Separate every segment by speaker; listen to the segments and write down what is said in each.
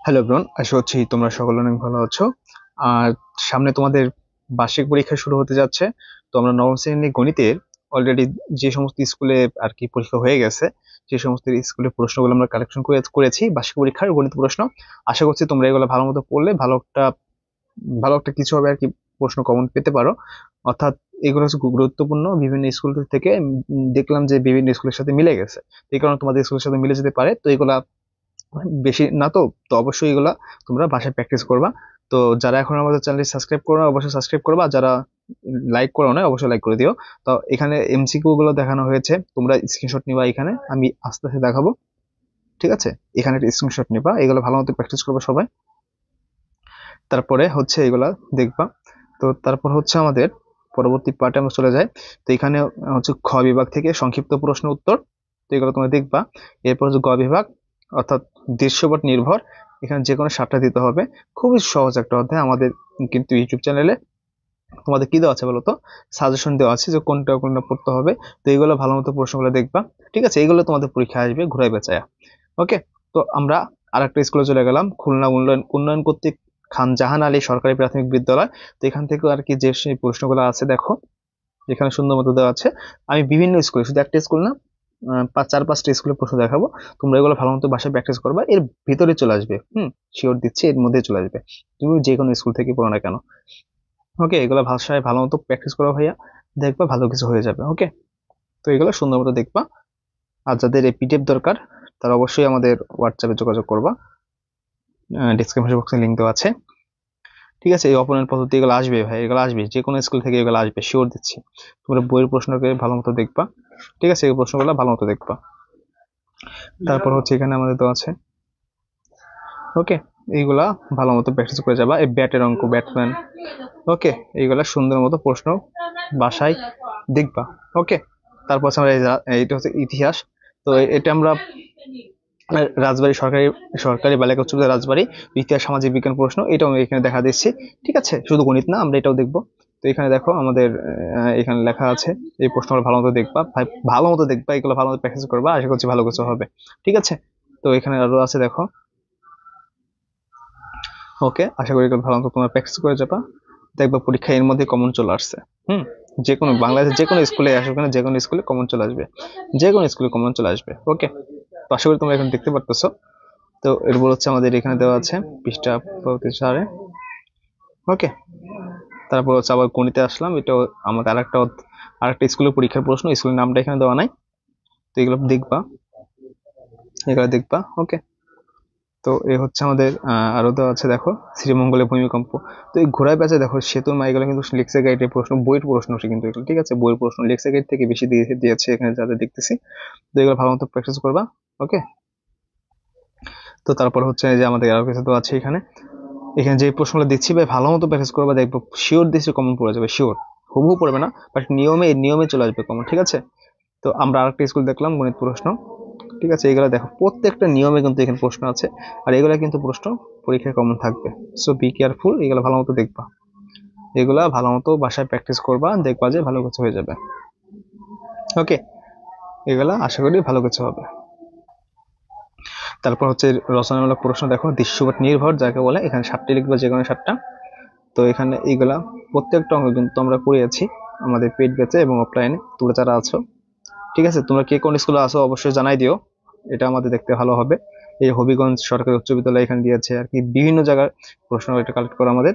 Speaker 1: Hello everyone, আশা করছি তোমরা সকলে অনেক ভালো আছো। আর সামনে তোমাদের বার্ষিক পরীক্ষা শুরু হতে যাচ্ছে। তো আমরা নবম শ্রেণীর গণিতের অলরেডি যে সমস্ত স্কুলে আর কি পরীক্ষা হয়ে গেছে, যে সমস্ত স্কুলের প্রশ্নগুলো আমরা কালেকশন করেছি বার্ষিক পরীক্ষার গণিত প্রশ্ন। আশা করছি তোমরা এগুলো ভালো মতো পড়লে ভালো একটা কিছু হবে আর কি, প্রশ্ন কমন পেতে পারো। অর্থাৎ এগুলো হচ্ছে খুব গুরুত্বপূর্ণ। বিভিন্ন স্কুল থেকে দেখলাম যে বিভিন্ন স্কুলের সাথে মিলে গেছে, এই কারণে তোমাদের স্কুলের সাথে মিলে যেতে পারে। তো এগুলা বেশি না, তো তো অবশ্যই এগুলা তোমরা বাসায় প্র্যাকটিস করবা। তো যারা এখন আমাদের চ্যানেলটি সাবস্ক্রাইব করো না অবশ্যই সাবস্ক্রাইব করবা, আর যারা লাইক করো না অবশ্যই লাইক করে দিও। তো এখানে এমসিকিউ গুলো দেখানো হয়েছে, তোমরা স্ক্রিনশট নিবা। এখানে আমি আস্তে আস্তে দেখাবো, ঠিক আছে? এখানে একটা স্ক্রিনশট নিবা, এগুলো ভালো মতো প্র্যাকটিস করবা সবাই। তারপরে হচ্ছে এগুলা দেখবা। তো তারপর হচ্ছে আমাদের পরবর্তী পার্টে আমরা চলে যাই। তো এখানে হচ্ছে খ বিভাগ থেকে সংক্ষিপ্ত প্রশ্ন উত্তর, তো এগুলো তোমরা দেখবা। এরপর হচ্ছে গ বিভাগ, অর্থাৎ দৃশ্যপট নির্ভর। এখানে যে কোনো 7টা দিতে হবে। খুবই সহজ একটা অধ্যায় আমাদের, কিন্তু ইউটিউব চ্যানেলে তোমাদের কি দেওয়া আছে বলতো, সাজেশন দেওয়া আছে যে কোনটা কোনটা পড়তে হবে। তো এইগুলো ভালো মতো প্রশ্নগুলো দেখবা, ঠিক আছে? এগুলো তোমাদের পরীক্ষা আসবে ঘুরাই বেচায়া। ওকে। তো আমরা আরেকটা স্কুলে চলে গেলাম, খুলনা উন্নয়ন উন্নয়ন কর্তৃক খান জাহান আলী সরকারি প্রাথমিক বিদ্যালয়। তো এখান থেকে আর কি যে সেই প্রশ্নগুলো আছে দেখো, এখানে সুন্দর মতো দেওয়া আছে। আমি বিভিন্ন স্কুলে, শুধু একটা স্কুল না, 4-5টা স্কুলের প্রশ্ন দেখাবো। তোমরা এগুলো ভালো মতো বাসায় প্র্যাকটিস করবা, এর ভিতরে চলে আসবে। শিওর দিচ্ছি, এর মধ্যে চলে আসবে। তুমি যে কোনো স্কুল থেকে পড়ো না কেন। ওকে, এগুলো ভাষায় ভালো মতো প্র্যাকটিস করো ভাইয়া, দেখবা ভালো কিছু হয়ে যাবে। ওকে। তো এগুলো সুন্দর মতো দেখবা। আর যাদের এই পিডিএফ দরকার তারা অবশ্যই আমাদের হোয়াটসঅ্যাপে যোগাযোগ করবা, ডিসক্রিপশন বক্সে লিঙ্ক দেওয়া আছে। ঠিক আছে, এই অপনয়ন পদ্ধতি এগুলো আসবে ভাই, এগুলো আসবে যে কোনো স্কুল থেকে, এগুলো আসবে শিওর দিচ্ছি। তোমরা বইয়ের প্রশ্নকে ভালো মতো দেখবা, ঠিক আছে? এই প্রশ্নগুলো ভালো মতো দেখবা। তারপর হচ্ছে এখানে আমাদের দেওয়া আছে। ওকে, এইগুলা ভালো মতো প্র্যাকটিস করে যাবা। এই ব্যাটের অঙ্ক, ব্যাটম্যান, ওকে, এইগুলা সুন্দর মতো প্রশ্ন বাসায় দেখবা। ওকে। তারপর হচ্ছে আমরা এইটা হচ্ছে ইতিহাস। তো এটা আমরা রাজবাড়ী সরকারি সরকারি বালিকা উচ্চ বিদ্যালয় রাজবাড়ী, ইতিহাস সামাজিক বিজ্ঞান প্রশ্ন, এটাও আমি এখানে দেখা দিচ্ছি। ঠিক আছে, শুধু গণিত না, আমরা এটাও দেখবো। তো এখানে দেখো আমাদের এখানে লেখা আছে, এই প্রশ্নগুলো ভালো মতো দেখবা ভাই, ভালো মতো দেখবা, এগুলো ভালো মতো প্র্যাকটিস করবা, আশা করছি ভালো কিছু হবে। ঠিক আছে। তো এখানে আরো আছে দেখো। ওকে, আশা করি এগুলো ভালো মতো তোমরা প্র্যাকটিস করে যাবা, দেখবা পরীক্ষা এর মধ্যে কমন চলে আসছে। যে কোনো বাংলাদেশের যে কোনো স্কুলে আসবে না, যে কোনো স্কুলে কমন চলে আসবে, যে কোনো স্কুলে কমন চলে আসবে। ওকে। তো আশা করি তোমরা এখন দেখতে পারতেছো। তো এরপর হচ্ছে আমাদের এখানে দেওয়া আছে পৃষ্ঠা 4-এ। ওকে। তারপর হচ্ছে আবার গণিতে আসলাম, এটাও আমাদের আরেকটা স্কুলের পরীক্ষার প্রশ্ন, স্কুলের নামটা এখানে দেওয়া নাই। তো এগুলো দেখবা, এগুলো দেখবা। ওকে। তো এই হচ্ছে আমাদের আরো দেওয়া আছে দেখো, শ্রীমঙ্গলে ভূমিকম্প। তো এই ঘোড়ায় পেঁচা দেখো, সেতুর মা, এগুলো কিন্তু লেক্সা গাইডের প্রশ্ন, বইয়ের প্রশ্ন কিন্তু এগুলো, ঠিক আছে? বইয়ের প্রশ্ন লেক্সা গাইড থেকে বেশি দিয়েছে এখানে যাদের দেখতেছি। তো এগুলো ভালো মতো প্র্যাকটিস করবা। ওকে। তো তারপর হচ্ছে যে আমাদের আরো কিছু তো আছে এখানে, এখানে যে প্রশ্নগুলো দিচ্ছি ভাই ভালো মতো প্র্যাকটিস করবা, দেখবো শিওর দিচ্ছি কমন পড়ে যাবে, শিওর। হুবহু পড়বে না, বাট নিয়মে চলে আসবে কমন, ঠিক আছে? তো আমরা আরেকটা স্কুল দেখলাম গণিত প্রশ্ন, ঠিক আছে? এগুলো দেখো প্রত্যেকটা নিয়মে কিন্তু এখানে প্রশ্ন আছে, আর এগুলা কিন্তু প্রশ্ন পরীক্ষায় কমন থাকবে। সো বি কেয়ারফুল, এগুলো ভালো মতো দেখবা, এগুলা ভালো মতো বাসায় প্র্যাকটিস করবা, দেখবা যে ভালো কিছু হয়ে যাবে। ওকে, এগুলা আশা করি ভালো কিছু হবে। তারপর হচ্ছে রচনামূলক প্রশ্ন দেখো, দৃশ্যপট নির্ভর যাকে বলে, এখানে 7টি লিখবা, যে কোনো 7টা। তো এখানে এইগুলা প্রত্যেকটা অঙ্ক কিন্তু আমরা করিয়েছি আমাদের পেইড ব্যাচে এবং অফলাইনে, তোমরা যারা আছো। ঠিক আছে, তোমরা কে কোন স্কুলে আছো অবশ্যই জানাই দিও, এটা আমাদের দেখতে ভালো হবে। এই হবিগঞ্জ সরকারি উচ্চ বিদ্যালয় এখানে দিয়েছে আর কি, বিভিন্ন জায়গার প্রশ্ন এটা কালেক্ট করা আমাদের।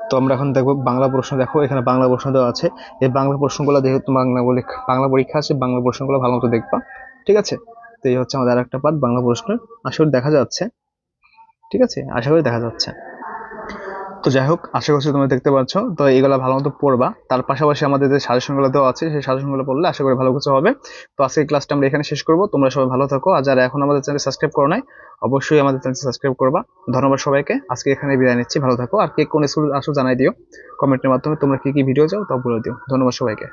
Speaker 1: তো আমরা এখন দেখবো বাংলা প্রশ্ন। দেখো এখানে বাংলা প্রশ্ন দেওয়া আছে, এই বাংলা প্রশ্নগুলো যেহেতু বাংলা পরীক্ষা আছে, বাংলা প্রশ্নগুলো ভালো মতো দেখবা, ঠিক আছে? তো এই হচ্ছে আমাদের আরেকটা পার্ট বাংলা প্রশ্ন, আশা করি দেখা যাচ্ছে, ঠিক আছে? আশা করি দেখা যাচ্ছে। তো যাই হোক, আশা করছি তোমরা দেখতে পাচ্ছ। তো এইগুলো ভালো মতো পড়বা, তার পাশাপাশি আমাদের যে সাজেশনগুলো দেওয়া আছে সেই সাজেশনগুলো পড়লে আশা করি ভালো কিছু হবে। তো আজকে ক্লাসটা আমরা এখানে শেষ করবো, তোমরা সবাই ভালো থাকো, আর যারা এখন আমাদের চ্যানেল সাবস্ক্রাইব করো নাই অবশ্যই আমাদের চ্যানেল সাবস্ক্রাইব করবা। ধন্যবাদ সবাইকে, আজকে এখানে বিদায় নিচ্ছি, ভালো থাকো। আর কে কোন স্কুল আসো জানাই দিও কমেন্টের মাধ্যমে, তোমরা কি কি ভিডিও চাও তা বলে দিও। ধন্যবাদ সবাইকে।